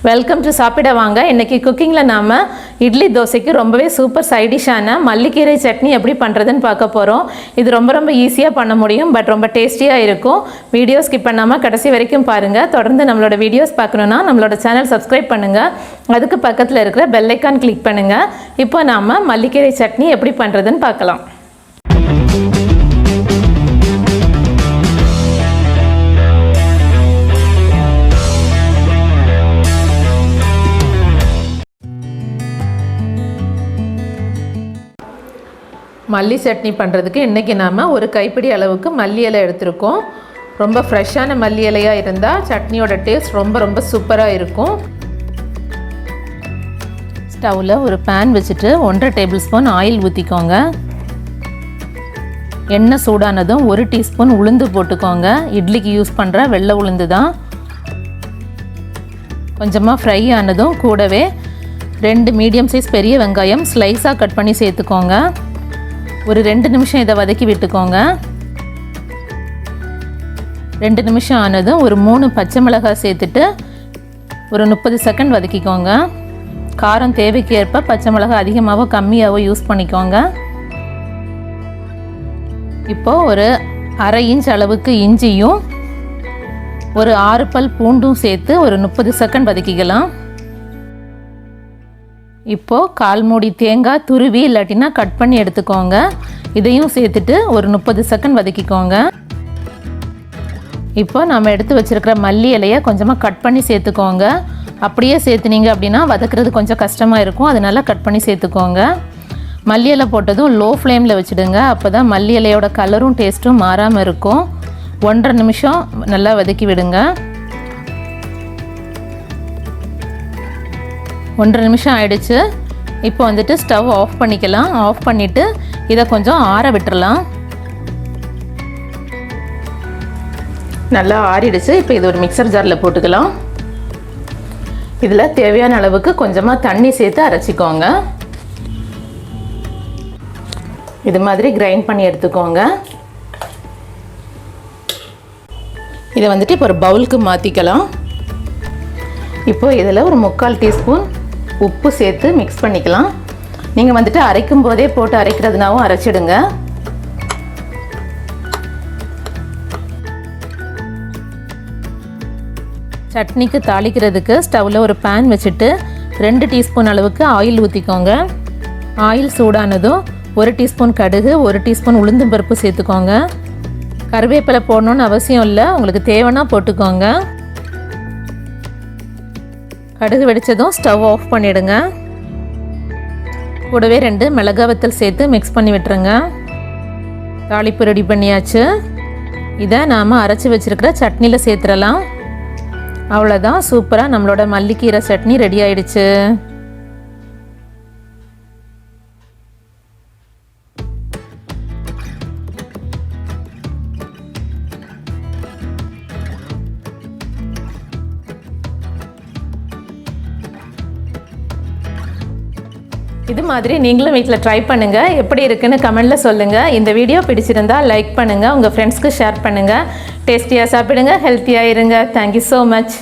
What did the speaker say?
Welcome to சாப்பிட வாங்க. இன்றைக்கி குக்கிங்கில் நாம் இட்லி தோசைக்கு ரொம்பவே சூப்பர் சைட் டிஷ்ஷான மல்லிக்கீரை சட்னி எப்படி பண்ணுறதுன்னு பார்க்க போகிறோம். இது ரொம்ப ஈஸியாக பண்ண முடியும், பட் ரொம்ப டேஸ்டியாக இருக்கும். வீடியோ ஸ்கிப் பண்ணாமல் கடைசி வரைக்கும் பாருங்கள். தொடர்ந்து நம்மளோட வீடியோஸ் பார்க்கணுன்னா நம்மளோட சேனல் சப்ஸ்கிரைப் பண்ணுங்கள். அதுக்கு பக்கத்தில் இருக்கிற பெல் ஐக்கான் கிளிக் பண்ணுங்கள். இப்போ நாம் மல்லிக்கீரை சட்னி எப்படி பண்ணுறதுன்னு பார்க்கலாம். மல்லி சட்னி பண்ணுறதுக்கு இன்றைக்கி நாம் ஒரு கைப்பிடி அளவுக்கு மல்லி இலை எடுத்துருக்கோம். ரொம்ப ஃப்ரெஷ்ஷான மல்லி இலையாக இருந்தால் சட்னியோட டேஸ்ட் ரொம்ப சூப்பராக இருக்கும். ஸ்டவ்வில் ஒரு பேன் வச்சுட்டு 1.5 டேபிள் ஸ்பூன் ஆயில் ஊற்றிக்கோங்க. எண்ணெய் சூடானதும் 1 டீஸ்பூன் உளுந்து போட்டுக்கோங்க. இட்லிக்கு யூஸ் பண்ணுற வெள்ளை உளுந்து தான். கொஞ்சமாக ஃப்ரை ஆனதும் கூடவே 2 மீடியம் சைஸ் பெரிய வெங்காயம் ஸ்லைஸாக கட் பண்ணி சேர்த்துக்கோங்க. ஒரு 2 நிமிஷம் இதை வதக்கி விட்டுக்கோங்க. 2 நிமிஷம் ஆனதும் ஒரு 3 பச்சை மிளகாய் சேர்த்துட்டு ஒரு 30 செகண்ட் வதக்கிக்கோங்க. காரம் தேவைக்கு ஏற்ப பச்சை மிளகாய் அதிகமாகவோ கம்மியாகவோ யூஸ் பண்ணிக்கோங்க. இப்போது ஒரு 1/2 இன்ச் அளவுக்கு இஞ்சியும் ஒரு 6 பல் பூண்டும் சேர்த்து ஒரு 30 செகண்ட் வதக்கிக்கலாம். இப்போது 1/4 மூடி தேங்காய் துருவி இல்லாட்டினா கட் பண்ணி எடுத்துக்கோங்க. இதையும் சேர்த்துட்டு ஒரு 30 செகண்ட் வதக்கிக்கோங்க. இப்போ நம்ம எடுத்து வச்சுருக்கிற மல்லி இலையை கொஞ்சமாக கட் பண்ணி சேர்த்துக்கோங்க. அப்படியே சேர்த்துனீங்க அப்படின்னா வதக்கிறது கொஞ்சம் கஷ்டமாக இருக்கும், அதனால கட் பண்ணி சேர்த்துக்கோங்க. மல்லி இலை போட்டதும் லோ ஃப்ளேமில் வச்சுடுங்க. அப்போ தான் மல்லி இலையோட கலரும் டேஸ்ட்டும் மாறாமல் இருக்கும். 1.5 நிமிஷம் நல்லா வதக்கி விடுங்க. 1.5 நிமிஷம் ஆயிடுச்சு. இப்போ வந்துட்டு ஸ்டவ் ஆஃப் பண்ணிக்கலாம். ஆஃப் பண்ணிவிட்டு இதை கொஞ்சம் ஆற விட்டுறலாம். நல்லா ஆறிடுச்சு. இப்போ இது ஒரு மிக்சர் ஜாரில் போட்டுக்கலாம். இதில் தேவையான அளவுக்கு கொஞ்சமாக தண்ணி சேர்த்து அரைச்சிக்கோங்க. இது மாதிரி கிரைண்ட் பண்ணி எடுத்துக்கோங்க. இதை வந்துட்டு இப்போ ஒரு பவுலுக்கு மாற்றிக்கலாம். இப்போ இதில் ஒரு 3/4 டீஸ்பூன் உப்பு சேர்த்து மிக்ஸ் பண்ணிக்கலாம். நீங்கள் வந்துட்டு அரைக்கும் போதே போட்டு அரைக்கிறதுனாவும் அரைச்சிடுங்க. சட்னிக்கு தாளிக்கிறதுக்கு ஸ்டவ்வில் ஒரு பேன் வச்சுட்டு 2 டீஸ்பூன் அளவுக்கு ஆயில் ஊற்றிக்கோங்க. ஆயில் சூடானதும் 1 டீஸ்பூன் கடுகு, 1 டீஸ்பூன் உளுந்தம் பருப்பு சேர்த்துக்கோங்க. கருவேப்பிலை போடணுன்னு அவசியம் இல்லை, உங்களுக்கு தேவைன்னா போட்டுக்கோங்க. கடுகு வெடித்ததும் ஸ்டவ் ஆஃப் பண்ணிவிடுங்க. கூடவே 2 மிளகாய் வத்தல் சேர்த்து மிக்ஸ் பண்ணி விட்டுருங்க. தாளிப்பு ரெடி பண்ணியாச்சு. இதை நாம் அரைச்சி வச்சுருக்கிற சட்னியில் சேர்த்துடலாம். அவ்வளோதான், சூப்பராக நம்மளோட மல்லிக்கீரை சட்னி ரெடி ஆயிடுச்சு. இது மாதிரி நீங்களும் வீட்டில் ட்ரை பண்ணுங்கள். எப்படி இருக்குன்னு கமெண்டில் சொல்லுங்கள். இந்த வீடியோ பிடிச்சிருந்தால் லைக் பண்ணுங்கள், உங்கள் ஃப்ரெண்ட்ஸ்க்கு ஷேர் பண்ணுங்கள். டேஸ்டியாக சாப்பிடுங்க, ஹெல்த்தியாக இருங்க. Thank you so much.